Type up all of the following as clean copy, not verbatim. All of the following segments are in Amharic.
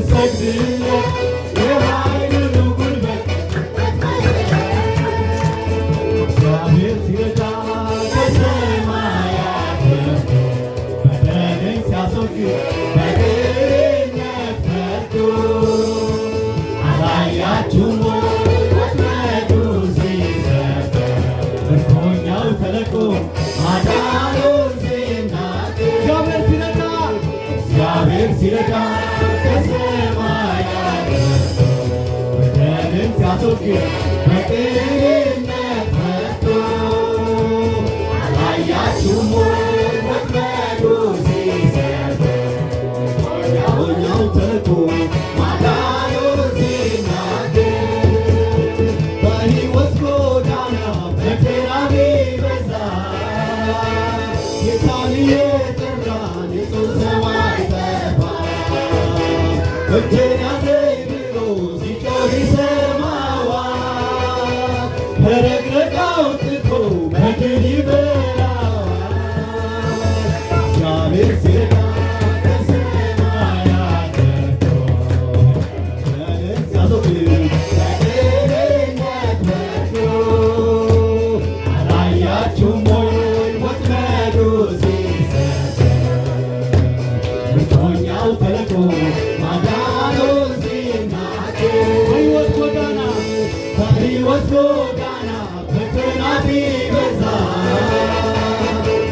የምንሰግድለት የኃይል ሁሉ ጉልበት እግዚአብሔር ሲረዳ ከሰማያት በደልን ሲያስወግድ በቅንነት ፈርዶ አላያችሁም ወጥመዱ ሲሰበር ምርኮኛው ተለቆ ማዳኑን ሲናገር እግዚአብሔር ሲረዳ ከሰማያት በደልን ሲያስወግድ በቅንነት ፈርዶ አላያችሁም ወጥመዱ ሲሰበር ምርኮኛው ተለቆ ማዳኑን ሲናገር በሕይወት ጎዳና መከራ ቢበዛ ጌታን የጠራን ንጹሕ ሰው አይጠፋም። እጄን ያዘኝ ብሎ ሲጮህ ይሰማዋል። ከረግረግ አውጥቶ በድል ይበላዋል። እግዚአብሔር ሲረዳ ከሰማያት ወርዶ በደልን ሲያስወግድ በቅንነት ፈርዶ አላያችሁም ወይ ወጥመዱ ሲሰበር ምርኮኛው ተለቆ ማዳኑን ሲናገር በሕይወት ጎዳና ፈተና ቢበዛ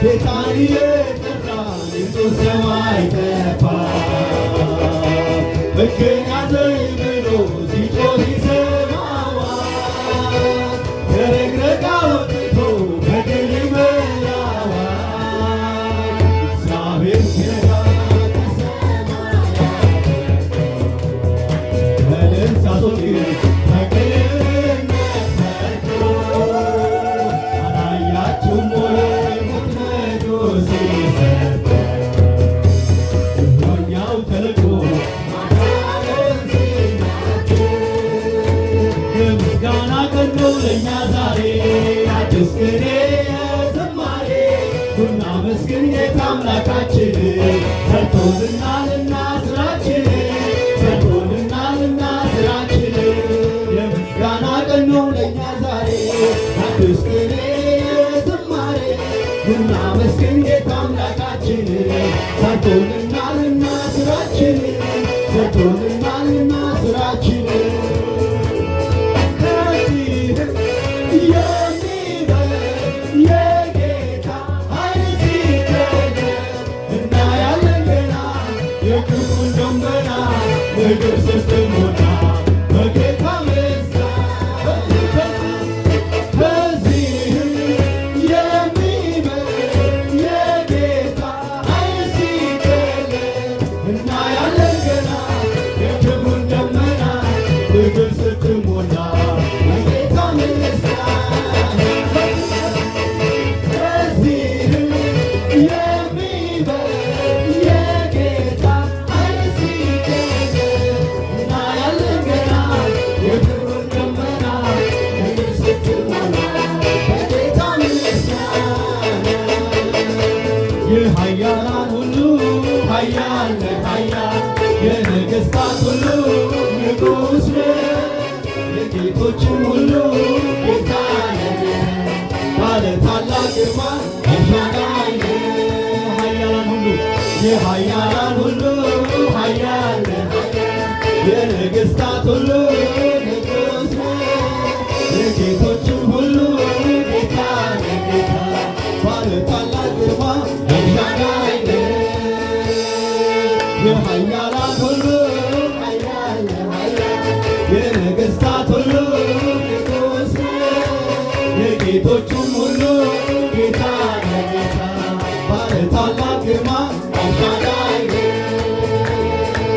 ጌታን የጠራ ንጹሕ ሰው አይጠፋም። እጄን ያዘኝ ብሎ ሲጮህ ይሰማዋል። ከረግረግ አውጥቶ በድል ይመራዋል። እግዚአብሔር ሲረዳ ከሰማያት በደልን ሲያስወግድ በቅንነት ፈርዶ አላያችሁም ወይ ወጥመዱ ሲሰበር ምርኮኛው ተለቆ ማዳኑን ሲናገር የምስጋና ቀን ነው ለእኛ ዛሬ አዲስ ቅኔ ዝማሬ እናመስግን ጌታ አምላካችን ሰርቶልናልና ስራችን ሰርቶልናልና ስራችን የምስጋና ቀን ነው ለእኛ ዛሬ አዲስ ቅኔ ዝማሬ እናመስግን ጌታ አምላካችን ሰርቶልናልና ስራችን ሰርቶልናልና ስራችን ከዚህም የሚበልጥ የጌታ ኃይል ሲገለጥ እናያለን ገና የክብሩን ደመና ምድር ስትሞላ በጌታ ምስጋና ከዚህም የሚበልጥ የጌታ ኃይል ሲገለጥ እናያለን ገና የክብሩን ደመና ምድር ስትሞላ በጌታ ምስጋና ከዚህም የሚበልጥ የጌታ ኃይል ሲገለጥ እናያለን ገና የክብሩን ደመና ምድር ስትሞላ በጌታ ምስጋና የኃያላን ሁሉ ኃያል ነህ ኃያል የነገሥታት ሁሉ ንጉሥ ነህ የጌቶችም ሁሉ ጌታ ነህ ባለ ታላቅ ግርማ ኤልሻዳይ ነህ ኃያላን ሁሉ የኃያላን ሁሉ ኃያል ነህ የነገሥታት ሁሉ ንጉሥ ነህ የጌቶችም ሁሉ ጌታ ነህ ጌታ ባለ ታላቅ ግርማ ኤልሻዳይ ነህ የኃያላን ሁሉ ኃያል ነህ የነገሥታት ሁሉ ንጉሥ ነህ የጌቶችም ሁሉ ጌታ ነህ ጌታ ባለ ታላቅ ግርማ ኤልሻዳይ ነህ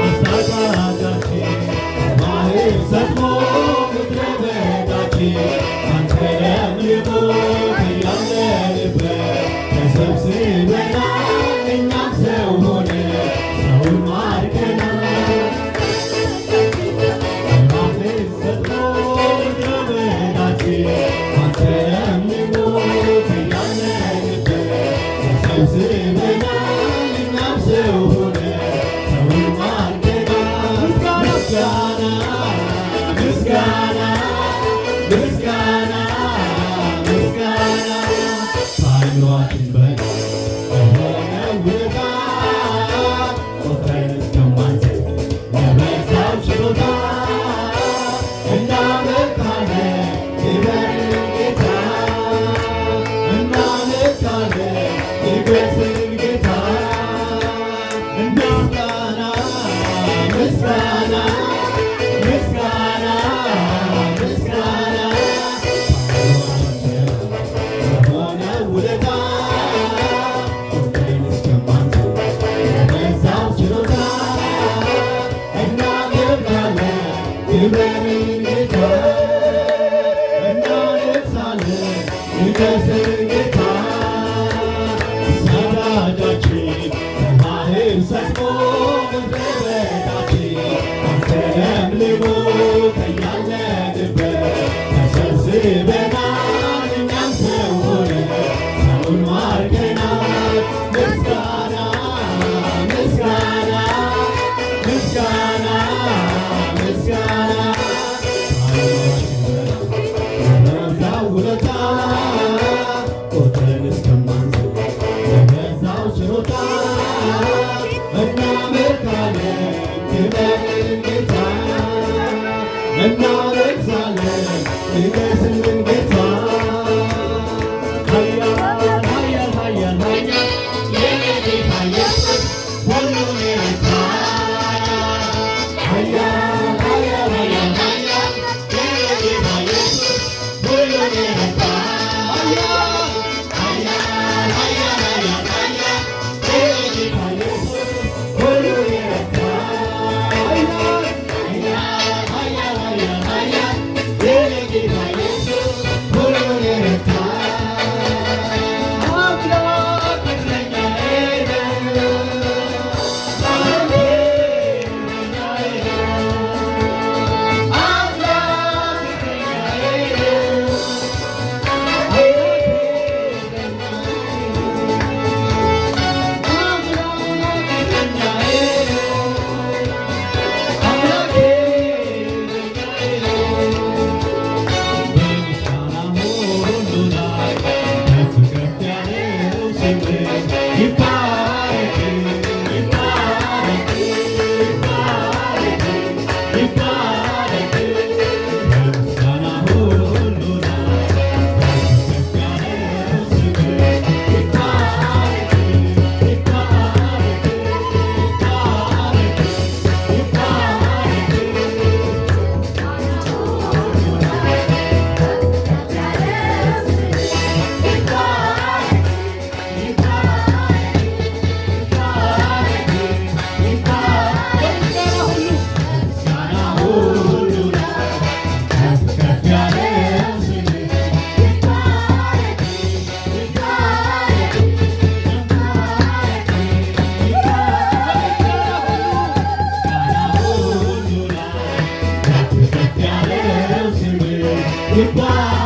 አሳዳጃችን ባህር ሰጥሞ ምድረ በዳችን አንተ ለምልኮ ያለንበት ተሰብስበናል እኛም ሰው ሆነ ሰውን ማርከናል ባህር ሰጥሞ ምድረ በዳችን አንተ ለምልኮ ክብርን ጌታ እናነግሣለን ንገሥን ጌታ ሰዳጃችን በባሕር ሰጥሞ ምድረ በዳችን አንተ ለምልሞ ከያለንበት ተሰብስበናል እኛም ሰው ሆነን ሰውን ማርከናል ምስጋና ምስጋና ምስጋና ምስጋና ለበዛው ውለታ ቆጥረን እስከማንችል ለበዛው ችሮታ እናመልካለን ክብርን ጌታ እናነግሣለን ንገሥልን ጌታ ኃያል ኃያል ኃያል ኃያል የኔ ጌታ ኢየሱስ ሁሉን የረታ ኃያል ኃያል ኃያል ኃያል የኔ ጌታ ኢየሱስ ሁሉን የረታ ኃያል ኃያል ኃያል ኃያል ኃያል የኔ ጌታ ኢየሱስ ሁሉን የረታ ኃያል ኃያል ኃያል ኃያል ኃያል የኔ ጌታ ኢየሱስ ሁሉን የረታ አምላክ እረኛዬ ነው አምላክ እረኛዬ ነው አምላክ እረኛዬ ነው Goodbye.